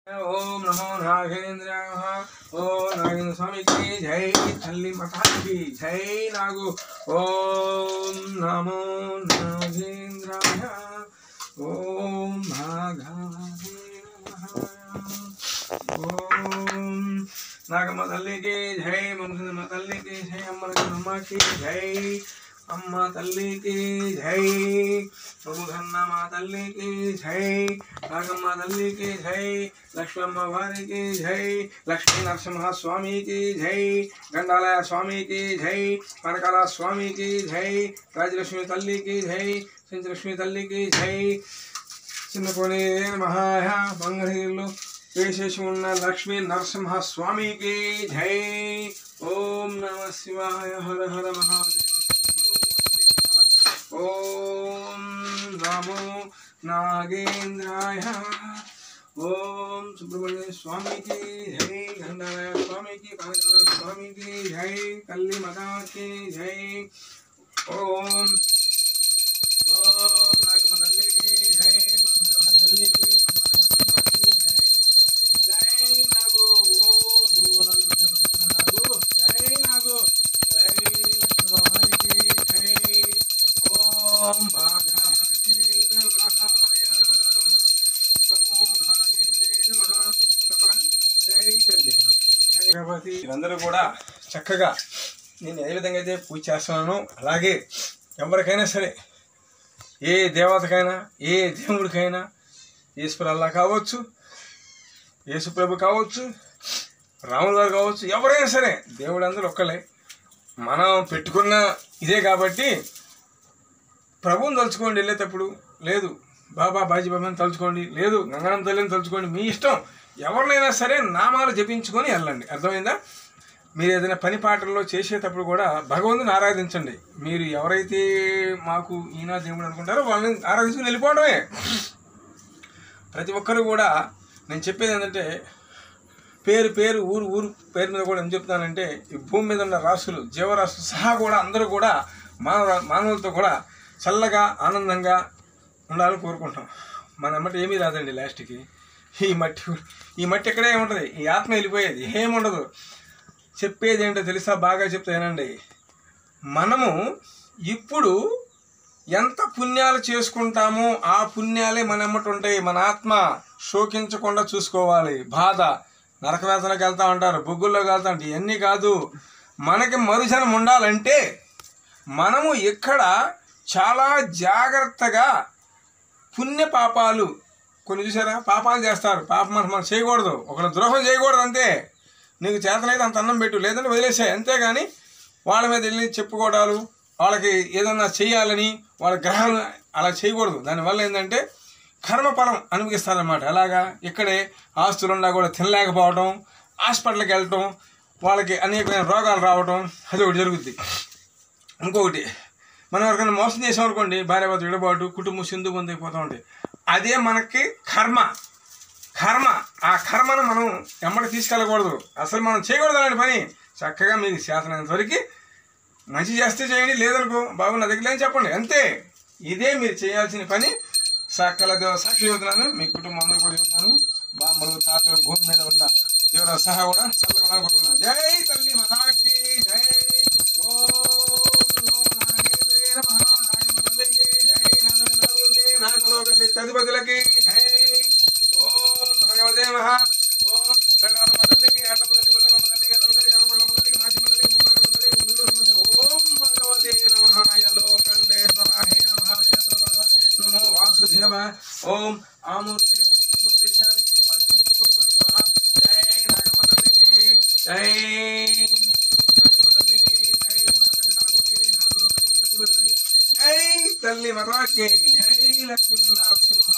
ओम नमो नागेंद्राय। ओम नागेंद्र स्वामी की जय, तल्ली माता की जय। नागो ओम नमो नागेंद्राय। ओम भागवते नमः। ओम नागम्मा तल्ली की जय, मंगलम्मा तल्ली की जय, अम्मा की जय, अम्मा तल्ली की जय, प्रभुधन्ना तल्ली की जय, नागम्मा तल्ली की जय, लक्ष्मी अम्मावारी की जय, लक्ष्मी नरसिंह स्वामी की जय, गंडालय स्वामी की जय, कनकाला स्वामी की जय, राजलक्ष्मी तल्ली की जय, सिंचलक्ष्मी तल्ली की जय, चिन्नकोनी महाय मंगళగిరిలో వేసేసి ఉన్న लक्ष्मी नरसिंह स्वामी की जय। ओम नमः शिवाय। हर हर महादेव। ओम नमो नागेंद्राय। ओम सुब्रमण्य स्वामी की जय, गंडालय स्वामी की, कनकाला स्वामी की जय, कल्ली माता की जय। ओम ओम नागम्मा तल्ली की जय, मंगलम्मा तल्ली की, अम्मा की जय, जय नागो। ओम नागो जय, नागो जय, लक्ष्मी की जय। ओम भागवते नमः। नमो नागेंद्राय नमः। जय तल्ली కాబట్టి అందరూ కూడా చక్కగా నేను ఏ విధంగా అయితే పూజ చేస్తున్నానో అలాగే ఎవరికైనా సరే, ఏ దేవతకైనా, ఏ దేవుడికైనా, ఈశ్వర అల్లా కావచ్చు, యేసుప్రభు కావచ్చు, రాముల వారు కావచ్చు, ఎవరైనా సరే దేవుడు అందరూ ఒక్కలే. మనం పెట్టుకున్న ఇదే కాబట్టి ప్రభువుని తలుచుకోండి వెళ్ళేటప్పుడు. లేదు బాబా బాజీ బాబాని తలుచుకోండి, లేదు గంగానం తల్లిని తలుచుకోండి, మీ ఇష్టం. ఎవరినైనా సరే నామాలు జపించుకొని వెళ్ళండి. అర్థమైందా? మీరు ఏదైనా పని పాటల్లో చేసేటప్పుడు కూడా భగవంతుని ఆరాధించండి. మీరు ఎవరైతే మాకు ఈయన దేవుడు అనుకుంటారో వాళ్ళని ఆరాధించుకుని వెళ్ళిపోవడమే. ప్రతి ఒక్కరు కూడా నేను చెప్పేది ఏంటంటే, పేరు పేరు ఊరు ఊరు పేరు మీద కూడా ఏం చెప్తానంటే, ఈ భూమి మీద ఉన్న రాసులు, జీవరాశులు సహా కూడా అందరూ కూడా మానవులతో కూడా చల్లగా ఆనందంగా ఉండాలని కోరుకుంటాం. మన ఎమ్మటి ఏమీ రాదండి లాస్ట్కి. ఈ మట్టి ఎక్కడే ఉంటుంది, ఈ ఆత్మ వెళ్ళిపోయేది ఏముండదు. చెప్పేది ఏంటో తెలుసా? బాగా చెప్తానండి. మనము ఇప్పుడు ఎంత పుణ్యాలు చేసుకుంటామో ఆ పుణ్యాలే మన ఎమ్మటి ఉంటాయి. మన ఆత్మ శోకించకుండా చూసుకోవాలి. బాధ నరకవేదనకి వెళ్తా ఉంటారు, బొగ్గుల్లోకి వెళ్తా ఉంటారు. ఇవన్నీ కాదు. మనకి మరుజనం ఉండాలంటే మనము ఇక్కడ చాలా జాగ్రత్తగా పుణ్య పాపాలు కొన్ని చూసారా, పాపాలు చేస్తారు. పాపం మనం చేయకూడదు, ఒకరు ద్రోహం చేయకూడదు. అంతే. నీకు చేతనైతే అంత అన్నం పెట్టు, లేదంటే వదిలేసాయి. అంతేగాని వాళ్ళ మీద వెళ్ళి చెప్పుకోవడాలు, వాళ్ళకి ఏదన్నా చేయాలని వాళ్ళ గ్రహాలు అలా చేయకూడదు. దానివల్ల ఏంటంటే కర్మఫలం అనుభవిస్తారన్నమాట. అలాగా ఇక్కడే ఆస్తులున్నా కూడా తినలేకపోవడం, హాస్పిటల్కి వెళ్ళటం, వాళ్ళకి అనేకమైన రోగాలు రావటం, అది ఒకటి జరుగుద్ది. ఇంకొకటి, మనం ఎవరికైనా మోసం చేసామనుకోండి, భార్యాభర్త విడబాటు, కుటుంబం సింధు బంధు అయిపోతూ ఉంటాయి. అదే మనకి కర్మ. ఆ కర్మను మనం ఎమ్మడి తీసుకెళ్ళకూడదు. అసలు మనం చేయకూడదు అలాంటి పని. చక్కగా మీకు చేతనంత వరకు మంచి చేస్తే చేయండి, లేదనుకో బాబు నా దగ్గర లేని చెప్పండి. అంతే. ఇదే మీరు చేయాల్సిన పని. సకల సాక్షి చెబుతున్నాను, మీ కుటుంబం అందరూ కూడా చెబుతున్నాను. బామ్మలు తాతలు భూమి మీద ఉన్న జీవరాశి సహా కూడా చల్లగా కోరుకున్నాను. జై తల్లి మాతాకి జై. అధిపతులకి జై. ఓం భగవతే మహా. ఓం తల్లికి ఓం భగవతే నమః. లోకండేశ్వరాయ నమః. క్షేత్రపాద నమో వాసుదేవ. ఓం ఆమూర్తి జై. నాగమ్మ తల్లికి జై. నాగమ్మ తల్లికి జై. నాగుకి నాగులోకి జై. తల్లి మాతాకి జై. లక్ష్మీ నరసింహ.